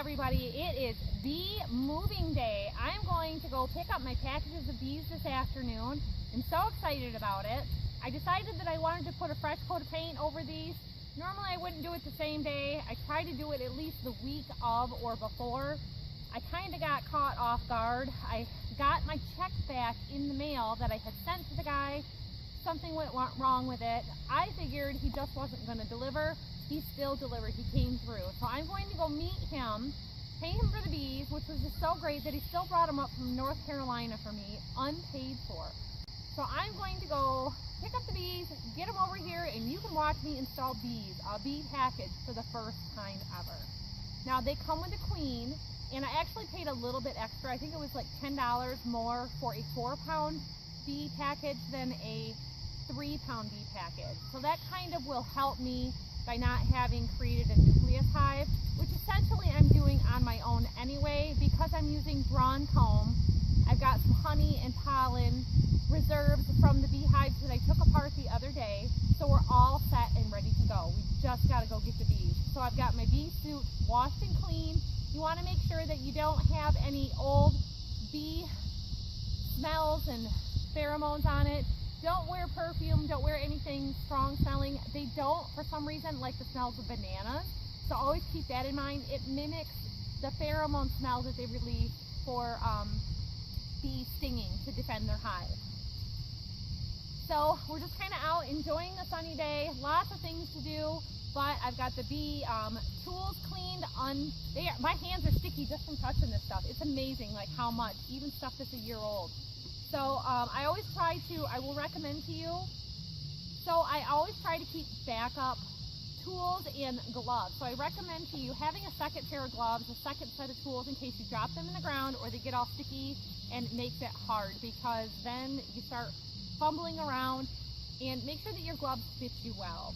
everybody, it is bee moving day. I'm going to go pick up my packages of bees this afternoon. I'm so excited about it. I decided that I wanted to put a fresh coat of paint over these. Normally I wouldn't do it the same day. I try to do it at least the week of or before. I kind of got caught off guard. I got my check back in the mail that I had sent to the guy. Something went wrong with it. I figured he just wasn't going to deliver. He still delivered. He came through. So I'm going to go meet him, pay him for the bees, which was just so great that he still brought them up from North Carolina for me, unpaid for. So I'm going to go pick up the bees, get them over here, and you can watch me install bees, a bee package for the first time ever. Now they come with a queen, and I actually paid a little bit extra. I think it was like $10 more for a 4-pound bee package than a 3-pound bee package. So that kind of will help me by not having created a nucleus hive, which essentially I'm doing on my own anyway because I'm using drawn comb. I've got some honey and pollen reserves from the beehives that I took apart the other day, so we're all set and ready to go. We just got to go get the bees. So I've got my bee suit washed and clean. You want to make sure that you don't have any old bee smells and pheromones on it. Don't wear perfume, don't wear anything strong smelling. They don't, for some reason, like the smells of bananas. So always keep that in mind. It mimics the pheromone smell that they release for bees stinging to defend their hive. So we're just kind of out enjoying the sunny day. Lots of things to do, but I've got the bee tools cleaned. My hands are sticky just from touching this stuff. It's amazing like how much, even stuff that's a year old. So I always try to, I will recommend to you, so I always try to keep backup tools and gloves. So I recommend to you having a second pair of gloves, a second set of tools in case you drop them in the ground or they get all sticky and it makes it hard, because then you start fumbling around. And make sure that your gloves fit you well.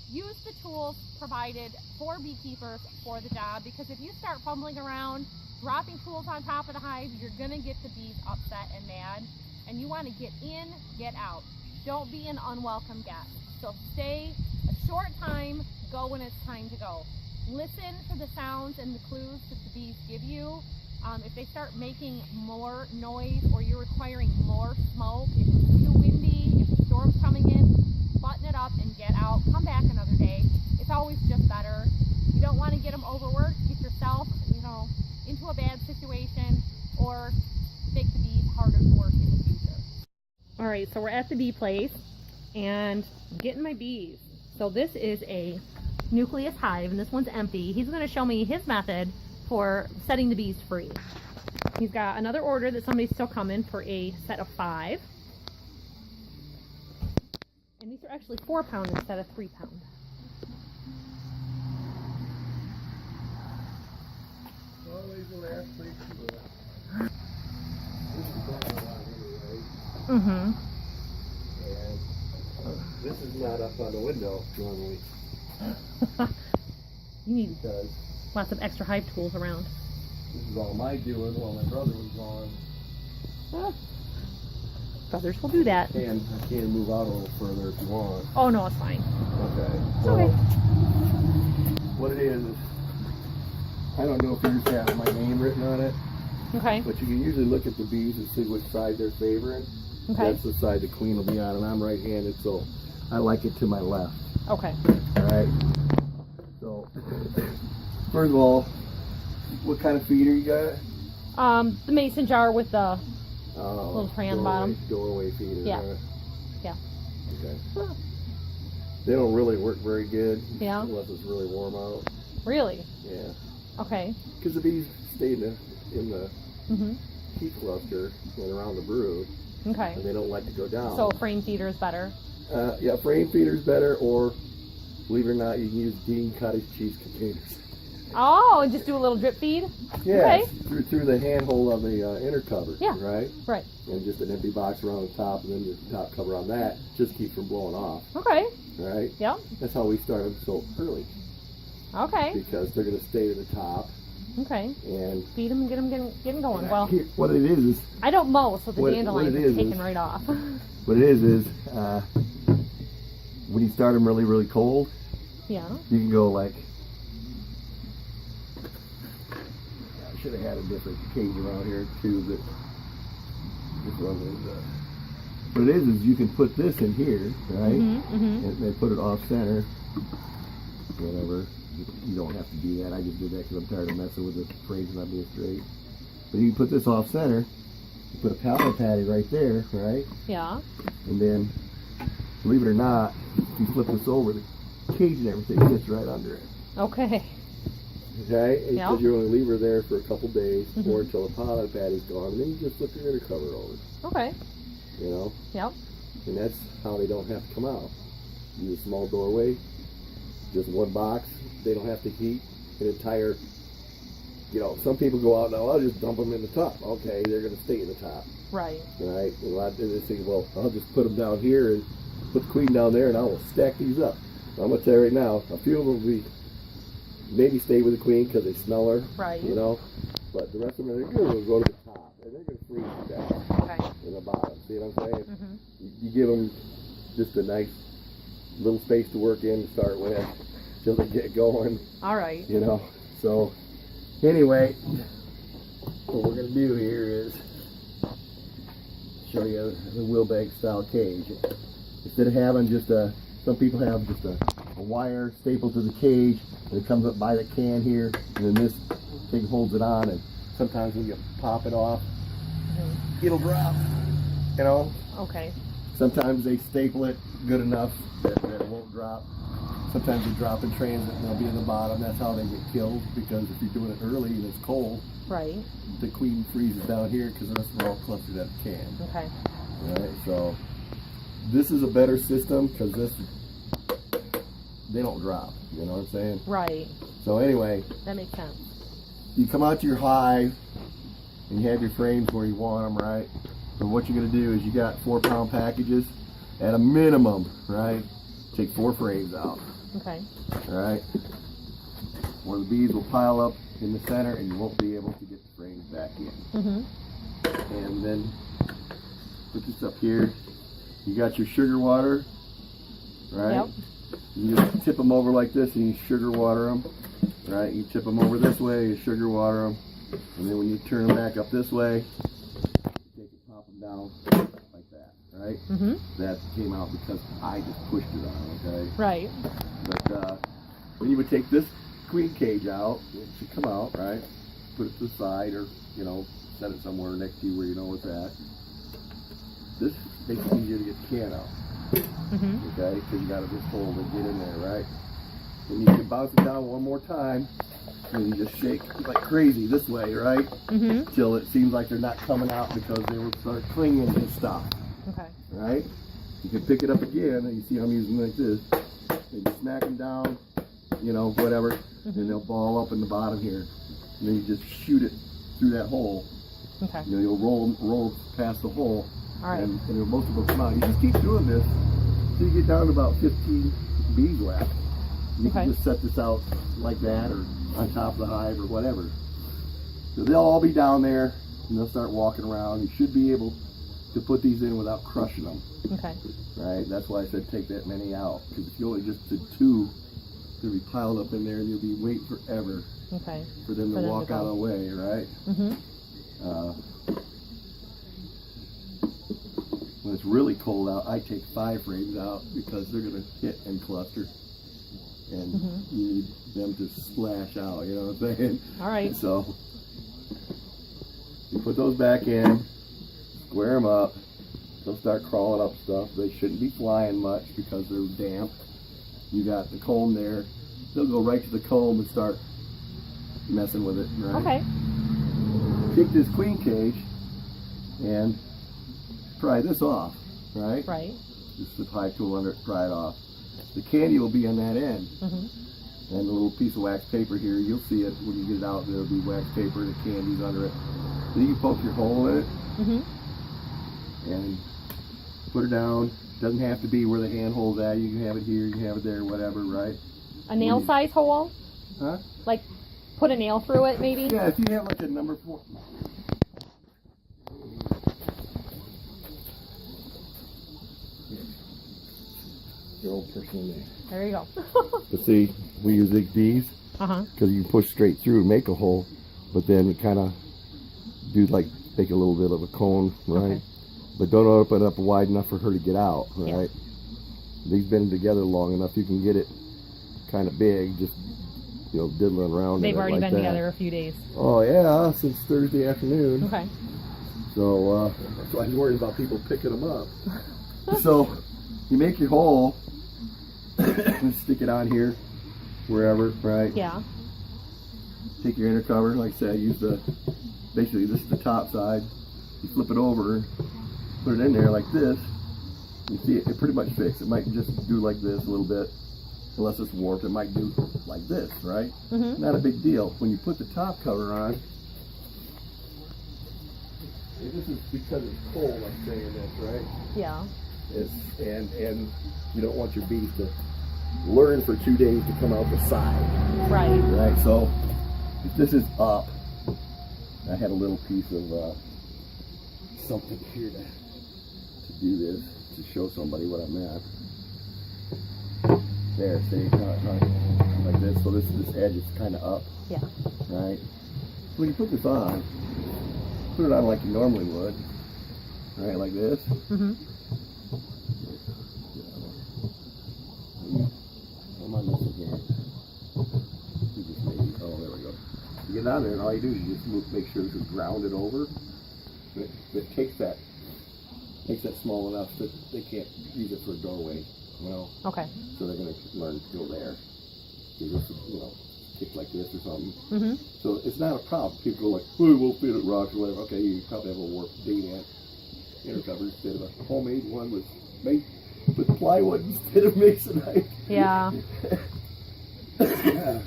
Use the tools provided for beekeepers for the job, because if you start fumbling around, dropping tools on top of the hive, you're gonna get the bees upset and mad, and you want to get in, get out. Don't be an unwelcome guest. So stay a short time, go when it's time to go. Listen for the sounds and the clues that the bees give you. If they start making more noise or you're requiring more smoke, if it's too windy, if the storm's coming in, button it up and get out. Come back another day. It's always just better. You don't want to get them overworked, get yourself, into a bad situation, or make the bees harder to work in the future. All right, so we're at the bee place and getting my bees. So this is a nucleus hive, and this one's empty. He's going to show me his method for setting the bees free. He's got another order that somebody's still coming for a set of 5. And these are actually 4-pound instead of 3-pound. Mm-hmm. And this is not up on the window normally. You need because lots of extra hive tools around. This is all my doing while my brother was gone. Brothers will do that. I can move out a little further if you want. Oh no, it's fine. Okay. It's Well, okay. what it is, I don't know if yours has my name written on it. Okay. But you can usually look at the bees and see which side they're favoring. Okay. That's the side the queen will be on, and I'm right-handed, so I like it to my left. Okay. All right. So, first of all, what kind of feeder you got? The mason jar with the little tray on the bottom. Doorway feeder. Yeah. Right? Yeah. Okay. They don't really work very good. Yeah. Unless it's really warm out. Really? Yeah. Okay. Because the bees stay in the Mm-hmm. heat cluster and around the brood, Okay. and they don't like to go down. So a frame feeder is better. Yeah, frame feeder's better, or believe it or not, you can use Dean cottage cheese containers. Oh, and just do a little drip feed? Yeah, Okay. through the handhold of the inner cover. Yeah. Right? Right. And just an empty box around the top, and then the top cover on that, just keep from blowing off. Okay. Right? Yep. That's how we started so early. Okay. Because they're going to stay to the top. Okay. And feed them and get them going. Well, what it is I don't mow, so the dandelions are taken right off. What it is when you start them really, really cold, yeah, you can go like should have had a different cage around here too, but this one was, what it is you can put this in here, right? And they put it off center, whatever. You don't have to do that. I just did that because I'm tired of messing with the frames not being straight. But you can put this off center, you put a pallet patty right there, right? Yeah. And then, believe it or not, if you flip this over, the cage and everything sits right under it. Okay. Okay? Because you only leave her there for a couple days or until the pallet patty's gone, and then you just flip your inner cover over. Okay. You know? Yep. And that's how they don't have to come out. Use a small doorway, just one box. They don't have to heat an entire, you know, some people go out now, I'll just dump them in the top. Okay, they're going to stay in the top. Right. Right? And a lot of they think, well, I'll just put them down here and put the queen down there and I will stack these up. I'm going to tell you right now, a few of them will maybe stay with the queen because they smell her. Right. You know? But the rest of them, they're going to go to the top. And they're going to freeze down in the bottom. See what I'm saying? You give them just a nice little space to work in to start with till they get going. All right. You know? So, anyway, what we're going to do here is show you the wheelbank style cage. Instead of having just some people have just a wire stapled to the cage and it comes up by the can here and then this thing holds it on, and sometimes when you pop it off, it'll drop, you know? Okay. Sometimes they staple it good enough that it won't drop. Sometimes they drop in transit and they'll be in the bottom. That's how they get killed, because if you're doing it early and it's cold, right, the queen freezes down here because the rest of them are all clustered at the can. Okay. Right, so this is a better system because they don't drop, you know what I'm saying? Right. So anyway, that makes sense. You come out to your hive and you have your frames where you want them, right? So what you're going to do is you got 4-pound packages at a minimum, right? Take 4 frames out. Okay. All right. Where the bees will pile up in the center and you won't be able to get the frames back in. And then put this up here. You got your sugar water, right? Yep. You just tip them over like this and you sugar water them, right? You tip them over this way, you sugar water them, and then when you turn them back up this way, you take it, pop them down like that, right? That came out because I just pushed it on, okay? Right. But then you would take this queen cage out, it should come out, right? Put it to the side, or, you know, set it somewhere next to you where you know it's at. This makes it easier to get the can out. Okay, because you got to just hold and get in there, right? Then you can bounce it down one more time, and you just shake like crazy this way, right? Till it seems like they're not coming out because they will start clinging and stuff. Okay. Right? You can pick it up again, and you see I'm using like this. And you smack them down, you know, whatever, and they'll ball up in the bottom here. And then you just shoot it through that hole. Okay. You know, you'll roll past the hole. All right. And most of them come out. You just keep doing this until you get down to about 15 bees left. You can just set this out like that, or on top of the hive, or whatever. So they'll all be down there, and they'll start walking around. You should be able to put these in without crushing them. Okay. Right? That's why I said take that many out. Because if you only just did 2, they'll be piled up in there, and you'll be waiting forever for them to walk out of the way, right? When it's really cold out, I take 5 frames out because they're going to hit and cluster. And you need them to splash out, you know what I'm saying? All right. So, you put those back in, square them up, they'll start crawling up stuff. They shouldn't be flying much because they're damp. You got the comb there. They'll go right to the comb and start messing with it, right? Okay. Take this queen cage and pry this off, right? Right. Just the pry tool under it, pry it off. The candy will be on that end. And the little piece of wax paper here, you'll see it when you get it out. There'll be wax paper, the candy's under it. Then you poke your hole in it and put it down. Doesn't have to be where the hand hole's at. You can have it here, you can have it there, whatever, right? A nail size hole? Huh? Like put a nail through it, maybe? Yeah, if you have like a number 4. Your old personal name. There you go. But see, we use these because you can push straight through and make a hole. but then kind of do like make a little bit of a cone, right? Okay. But don't open it up wide enough for her to get out, right? Yeah. These been together long enough, you can get it kind of big, just diddling around. They've in it already like been that. together a few days. Oh yeah, since Thursday afternoon. Okay. So I was worried about people picking them up. So you make your hole, stick it on here, wherever, right? Yeah. Take your inner cover, like I said, use basically this is the top side. You flip it over, put it in there like this. You see it pretty much fixed. It might just do like this a little bit, unless it's warped. It might do like this, right? Mm-hmm. Not a big deal. When you put the top cover on, and this is because it's cold, I'm saying this, right? Yeah. And you don't want your bees to learn for 2 days to come out the side. Right. Right, so if this is up, I had a little piece of something here to do this, to show somebody what I meant. There, see, like this, so this edge is kind of up. Yeah. Right? When you put this on, put it on like you normally would. Right, like this. Mm-hmm. What am I missing here? You just maybe, oh, there we go. You get on there and all you do is you just make sure this is grounded over. It takes that small enough that they can't use it for a doorway. Okay. So they're going to learn to go there. You just, kick like this or something. Mm-hmm. So it's not a problem. People go like, oh, we'll fit it rocks or whatever. Okay, you probably have a warped date inner cover instead of a homemade one with plywood instead of masonite. Yeah.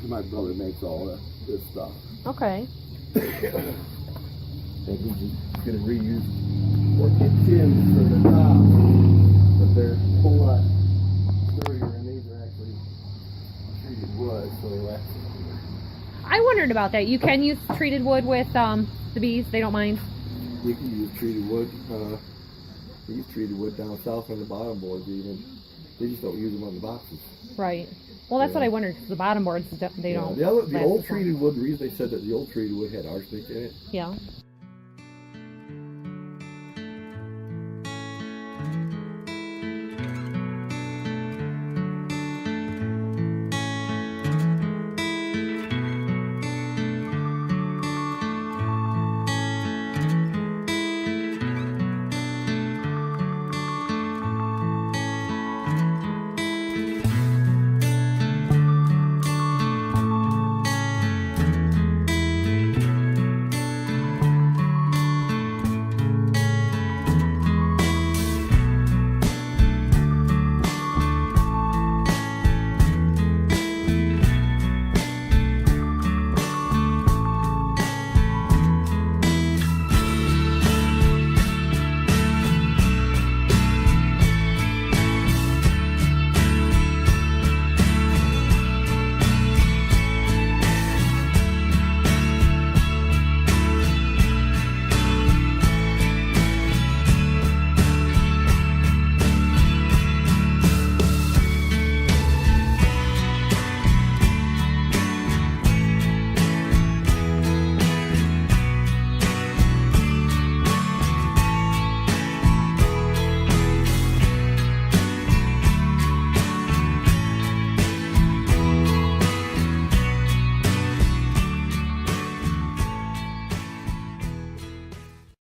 My brother makes all this stuff. Okay. And he's just going to reuse or get tins for the top, but they're a whole lot sturdier, and these are actually treated wood, so they last longer. I wondered about that. You can use treated wood with the bees. They don't mind. You can use treated wood. They use treated wood down south on the bottom boards even. They just don't use them on the boxes. Right. Well, that's what I wondered, because the bottom boards, they don't. The old last as long. treated wood, the reason they said that the old treated wood had arsenic in it, Yeah.